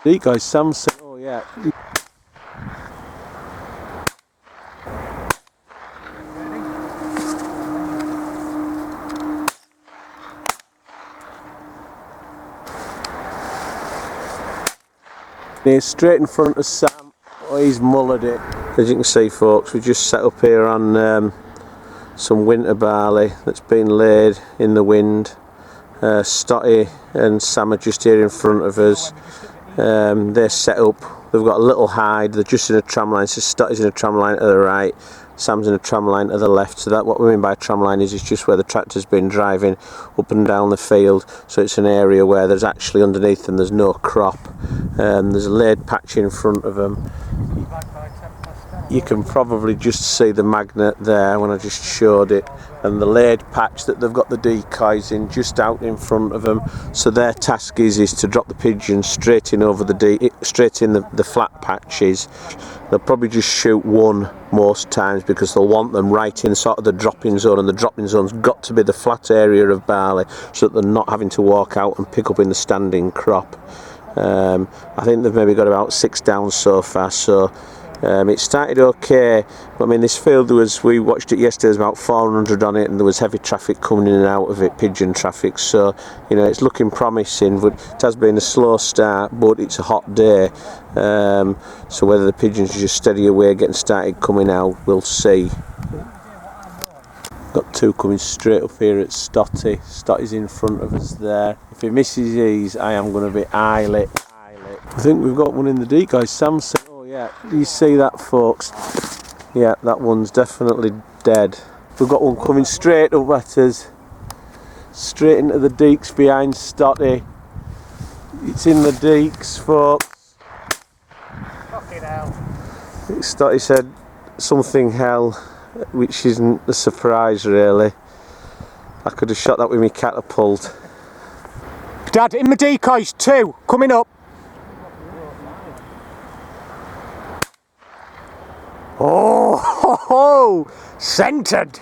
Decoy, Sam said, oh yeah. He's straight in front of Sam. Oh, he's mullered it. As you can see, folks, we just set up here on some winter barley that's been laid in the wind. Stotty and Sam are just here in front of us. They're set up. They've got a little hide. They're just in a tram line. So Stotty's in a tram line to the right. Sam's in a tram line to the left. So that what we mean by a tram line is it's just where the tractor's been driving up and down the field. So it's an area where there's actually underneath them there's no crop. There's a laid patch in front of them. You can probably just see the magnet there when I just showed it, and the laid patch that they've got the decoys in just out in front of them. So their task is to drop the pigeons straight in over the flat patches. They'll probably just shoot one most times because they'll want them right in sort of the dropping zone, and the dropping zone's got to be the flat area of barley so that they're not having to walk out and pick up in the standing crop. I think they've maybe got about 6 down so far, so it started okay. I mean, this field we watched it yesterday, there's about 400 on it, and there was heavy traffic coming in and out of it, pigeon traffic, so you know it's looking promising, but it has been a slow start, but it's a hot day, so whether the pigeons are just steady away getting started coming out, we'll see. Got 2 coming straight up here at Stotty. Stotty's in front of us there. If he misses these, I am going to be eyelit. I think we've got one in the decoy. Sam said, oh yeah, do you see that, folks? Yeah, that one's definitely dead. We've got one coming straight up at us, straight into the deeks behind Stotty. It's in the deeks, folks. Fucking hell. Stotty said something hell, which isn't a surprise really. I could have shot that with my catapult. Dad, in my decoys, 2 coming up. Oh, ho, ho, centred.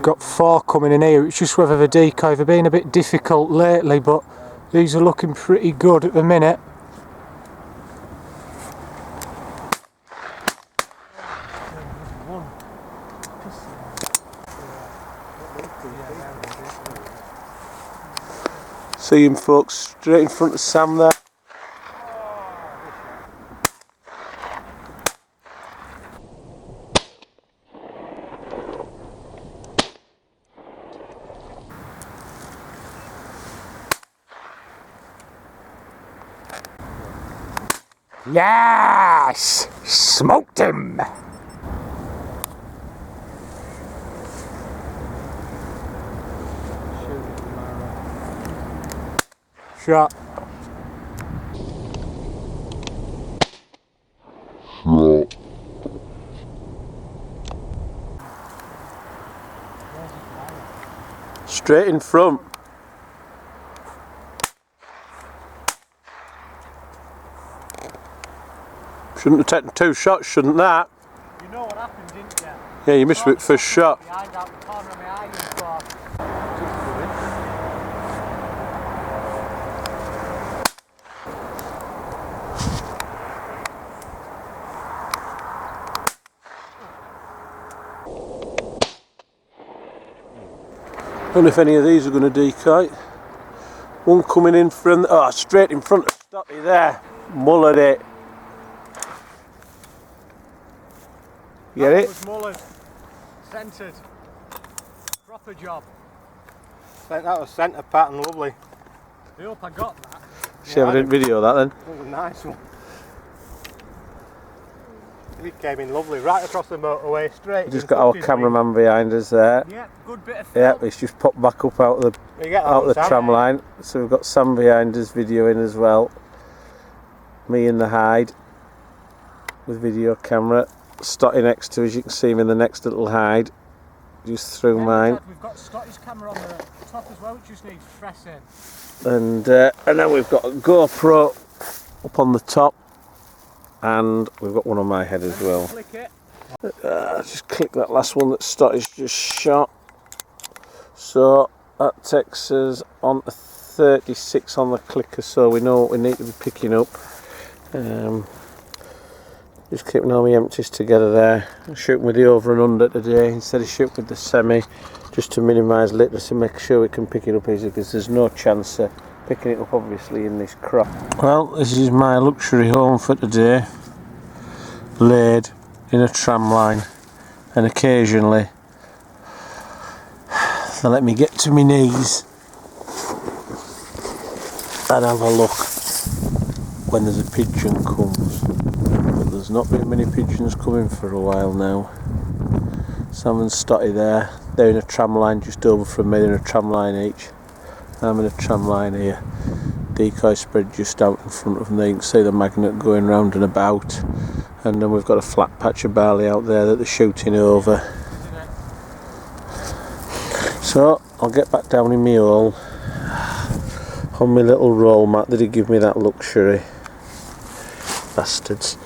Got 4 coming in here. It's just whether the decoy have been a bit difficult lately, but these are looking pretty good at the minute. See him, folks, straight in front of Sam there. Yes! Smoked him! Shot. Straight in front. Shouldn't have taken 2 shots, shouldn't that? You know what happened, didn't you? Yeah, you missed it first shot. Behind out the corner of my eye, you thought. I don't know if any of these are going to decoy. One coming in from, straight in front of Stotty there. Mullered it. Get it? Was mullered. Centred. Proper job. That was centre pattern, lovely. I hope I got that. See if I didn't video that then. That was a nice one. It came in lovely, right across the motorway, straight. We've just got our cameraman behind us there. Yeah, good bit of film. Yeah, he's just popped back up out of the tram line. So we've got Sam behind us videoing as well. Me in the hide with video camera. Stotty next to us, you can see him in the next little hide. Just through mine. We've got Stotty's camera on the top as well, which just needs pressing. And then we've got a GoPro up on the top. and we've got one on my head as well. Just click that last one that Stotty's just shot. So that takes us on to 36 on the clicker, so we know what we need to be picking up. Just keeping all my empties together there. I'm shooting with the over and under today instead of shooting with the semi, just to minimise literacy, make sure we can pick it up easy, because there's no chance of picking it up obviously in this crop. Well, this is my luxury home for today, laid in a tram line, and occasionally they let me get to my knees and have a look when there's a pigeon comes. But there's not been many pigeons coming for a while now. Sam and Stotty there, they're in a tram line just over from me, they're in a tram line each. I'm in a tram line here. Decoy spread just out in front of me, you can see the magnet going round and about. And then we've got a flat patch of barley out there that they're shooting over. So I'll get back down in my hole on my little roll mat that he gave me that luxury. Bastards.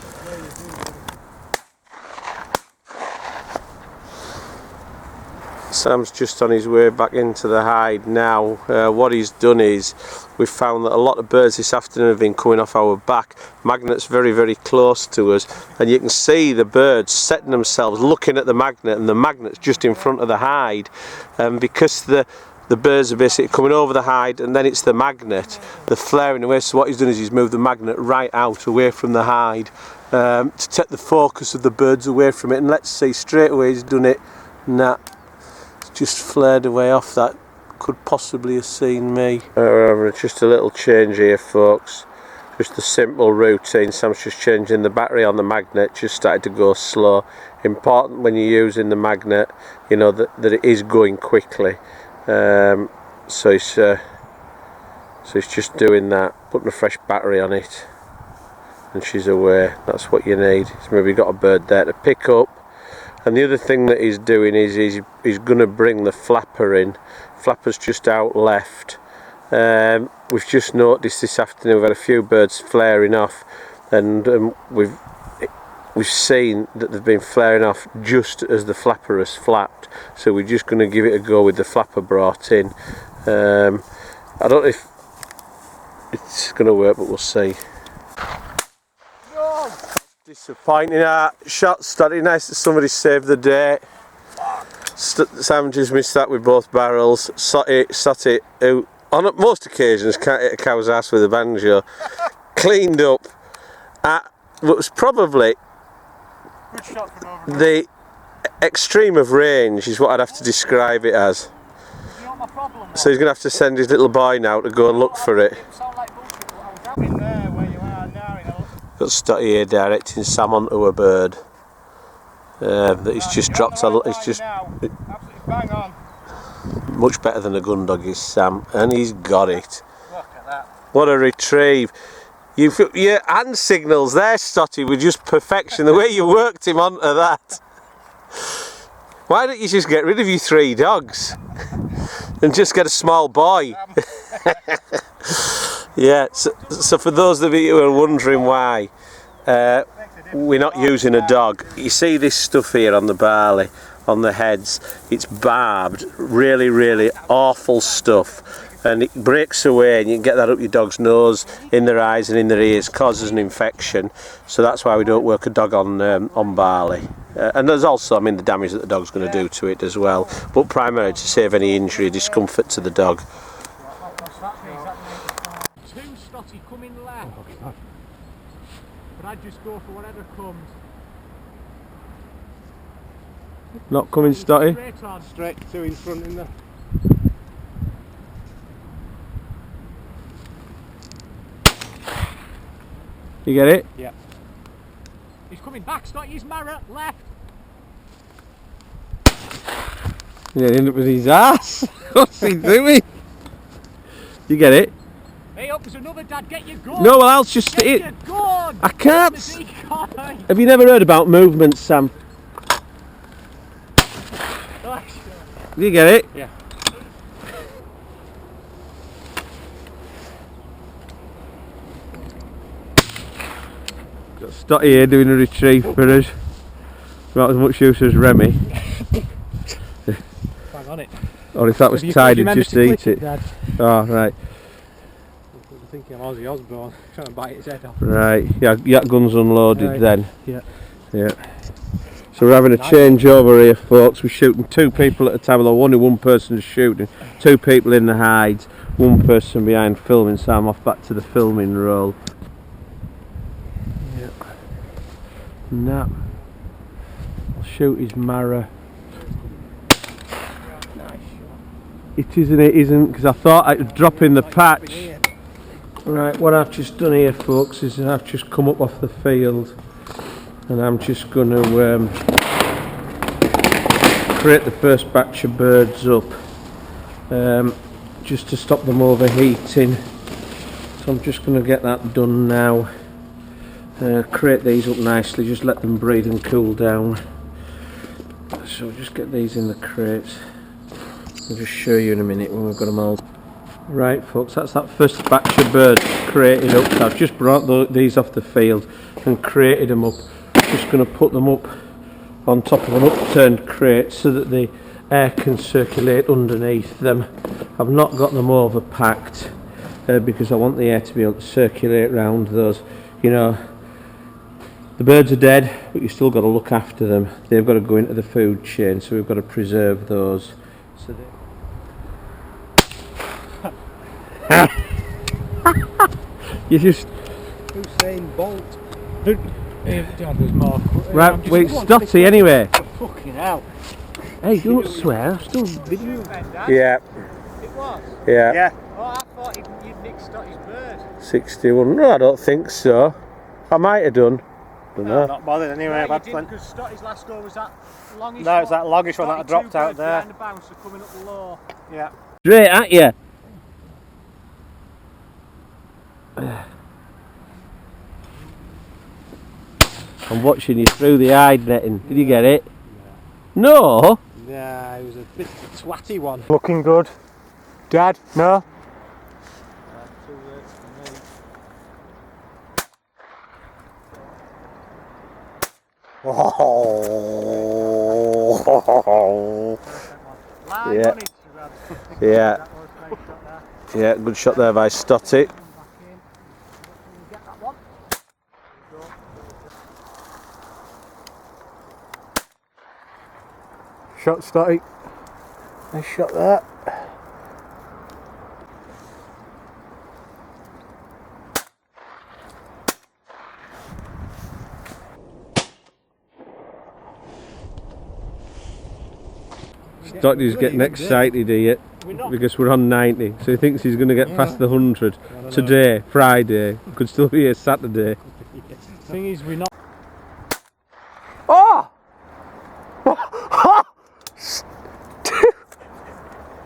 Sam's just on his way back into the hide now. What he's done is, we've found that a lot of birds this afternoon have been coming off our back. Magnet's very, very close to us, and you can see the birds setting themselves looking at the magnet, and the magnet's just in front of the hide. Because the birds are basically coming over the hide, and then it's the magnet, they're flaring away. So what he's done is he's moved the magnet right out away from the hide, to take the focus of the birds away from it. And let's see, straight away he's done it. Nah, just flared away off that. Could possibly have seen me. Just a little change here, folks. Just a simple routine. Sam's just changing the battery on the magnet, just started to go slow. Important when you're using the magnet, you know, that it is going quickly. So he's just doing that, putting a fresh battery on it, and she's away. That's what you need. He's maybe got a bird there to pick up. And the other thing that he's doing is he's going to bring the flapper in. Flapper's just out left. We've just noticed this afternoon we've had a few birds flaring off, and we've seen that they've been flaring off just as the flapper has flapped. So we're just going to give it a go with the flapper brought in. I don't know if it's going to work, but we'll see. Disappointing shot, Stotty. Nice that somebody saved the day. Sam just missed that with both barrels. Stotty, who on most occasions can't hit a cow's ass with a banjo, cleaned up at what was probably the extreme of range, is what I'd have to describe it as. So he's going to have to send his little boy now to go and look for it. Got Stotty here directing Sam onto a bird that he's just dropped. It's just much better than a gun dog is Sam, and he's got it. Look at that. What a retrieve! Your hand signals there, Stotty, were just perfection. The way you worked him onto that. Why don't you just get rid of your 3 dogs and just get a small boy? Yeah, so for those of you who are wondering why we're not using a dog, you see this stuff here on the barley, on the heads, it's barbed, really, really awful stuff, and it breaks away, and you can get that up your dog's nose, in their eyes and in their ears, causes an infection. So that's why we don't work a dog on barley. And there's also, I mean, the damage that the dog's going to do to it as well, but primarily to save any injury or discomfort to the dog. Stotty coming left, but I'd just go for whatever comes. Not coming, Stotty? Straight on. Straight 2 in front in there. You get it? Yeah. He's coming back, Stotty, he's Marrett, left. He ended up with his ass. What's he doing? You get it? Hey up, there's another dad, get your gun! No, well I'll just get your gun! I can't! Decoy. Have you never heard about movements, Sam? You get it? Yeah. Got Stotty here doing a retrieve for us. Not as much use as Remy. Bang on it. Or if that was tied, he'd just eat it. Oh, right. I'm thinking I'm Ozzy Osbourne, trying to bite its head off. Right, yeah, guns unloaded Right. then. Yeah. Yeah. So we're having a changeover here, folks. We're shooting 2 people at a time, although only 1 person is shooting. 2 people in the hides, 1 person behind filming, so I'm off back to the filming role. Yeah. No. I'll shoot his Mara. It isn't, it isn't, because I thought I'd drop in the patch. Right, what I've just done here, folks, is I've just come up off the field and I'm just going to create the first batch of birds up, just to stop them overheating. So I'm just going to get that done now. Create these up nicely, just let them breathe and cool down. So just get these in the crates. I'll just show you in a minute when we've got them all. Right, folks, that's that first batch of birds created up. So I've just brought these off the field and created them up. Just going to put them up on top of an upturned crate so that the air can circulate underneath them. I've not got them overpacked because I want the air to be able to circulate around those. You know, the birds are dead, but you've still got to look after them. They've got to go into the food chain, so we've got to preserve those. So you just Usain Bolt. right, wait, Stotty anyway. Fucking hell. Hey, don't swear, I'm still video. Yeah. It was? Yeah. Yeah. Oh, I thought you'd nicked Stotty's bird. 61. No, I don't think so. I might have done. Don't know. I'm not bothered anyway. Yeah, I've you had did, plenty. because Stotty's last score was that longish No, it's that longish one that I dropped out there. Behind the bouncer coming up the low. Yeah. Straight at you. I'm watching you through the hide netting. Did you get it? No. Yeah, it was a bit twatty one. Looking good. Dad, no? Too late for me. Oh. Line Yeah. on it, Brad. Yeah. That was a nice shot there. Yeah, good shot there by Stotty. Back in. Get that one. Shot Stotty. Nice shot there. Stotty's getting excited here because we're on 90, so he thinks he's going to get past the 100 today, Friday. Could still be here Saturday. Thing is, we're not. Oh!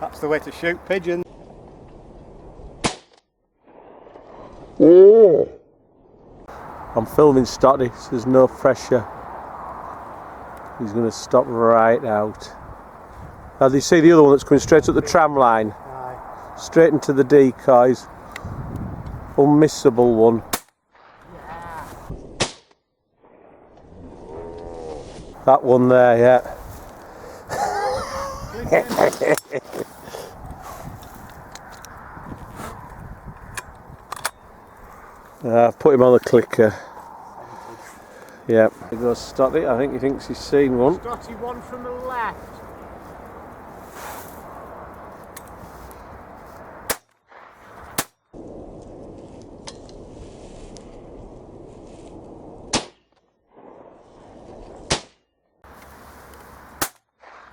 That's the way to shoot pigeons. I'm filming Stotty, so there's no pressure. He's going to stop right out. Now you see the other one that's coming straight up the tram line, Aye. straight into the decoys. Unmissable one. That one there, yeah. Put him on the clicker. Yeah. There goes Stotty. I think he thinks he's seen one. Stotty, one from the left.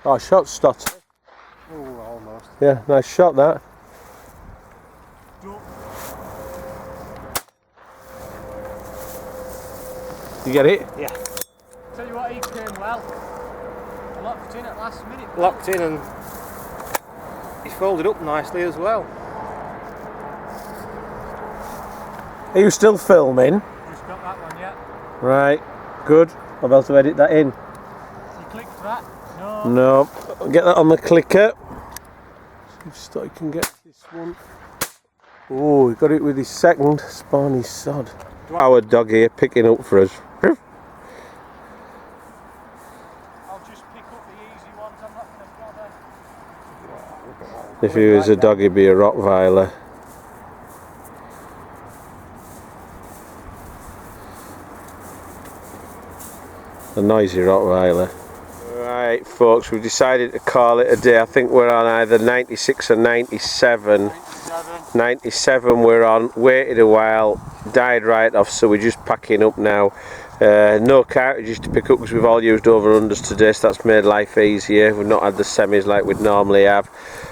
Oh, shot Stotty. Oh, almost. Yeah, nice shot that. You get it? Yeah. Tell you what, he came well. I locked in at last minute. Locked in and he's folded up nicely as well. Are you still filming? Just got that one, yeah. Right, good. I'll be able to edit that in. You clicked that? No. No, I'll get that on the clicker. See if Stotty can get this one. Oh, he got it with his second. Spawny sod. Our dog here picking up for us. I'll just pick up the easy ones, I'm not going to bother. If he was a dog, he'd be a Rottweiler. A noisy Rottweiler. Right folks, we've decided to call it a day. I think we're on either 96 or 97. 97 we're on, waited a while, died right off, so we're just packing up now. No cartridges to pick up because we've all used over-unders today, so that's made life easier. We've not had the semis like we'd normally have.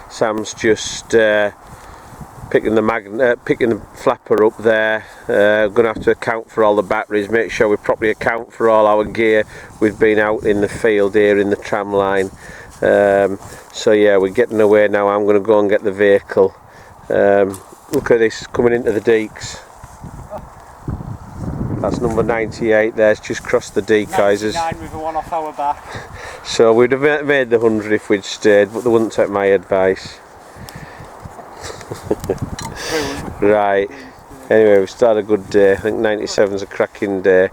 Sam's just picking the flapper up there. Going to have to account for all the batteries, make sure we properly account for all our gear. We've been out in the field here in the tram line. So yeah, we're getting away now. I'm going to go and get the vehicle. Look at this, coming into the deeks. That's number 98 there, it's just crossed the decoys. 99 with a one off our back. So we'd have made the 100 if we'd stayed, but they wouldn't take my advice. Right, anyway, we've started a good day. I think 97's a cracking day.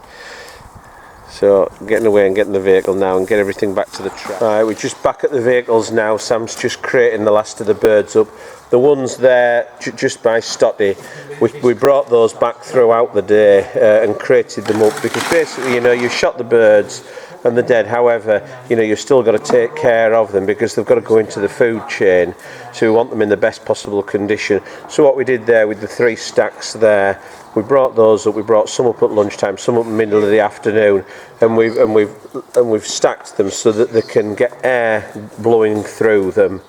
So getting away and getting the vehicle now and get everything back to the track. Right, we're just back at the vehicles now. Sam's just crating the last of the birds up. The ones there just by Stotty, we brought those back throughout the day and crated them up because basically, you know, you shot the birds and they're dead. However, you know, you've still got to take care of them because they've got to go into the food chain. So we want them in the best possible condition. So what we did there with the 3 stacks there, we brought those up. We brought some up at lunchtime, some up in the middle of the afternoon, and we've stacked them so that they can get air blowing through them,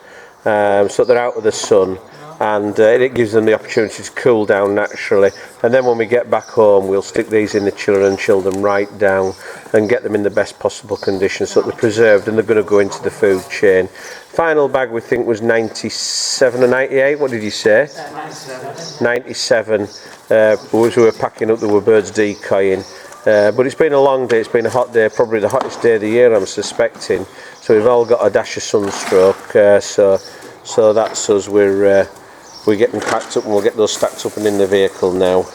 so they're out of the sun, and it gives them the opportunity to cool down naturally. And then when we get back home, we'll stick these in the chiller and chill them right down and get them in the best possible condition so that they're preserved and they're going to go into the food chain. Final bag we think was 97 or 98, what did you say? 97. As we were packing up, there were birds decoying. But it's been a long day, it's been a hot day, probably the hottest day of the year I'm suspecting. So we've all got a dash of sunstroke, so that's us. We're getting packed up and we'll get those stacked up and in the vehicle now.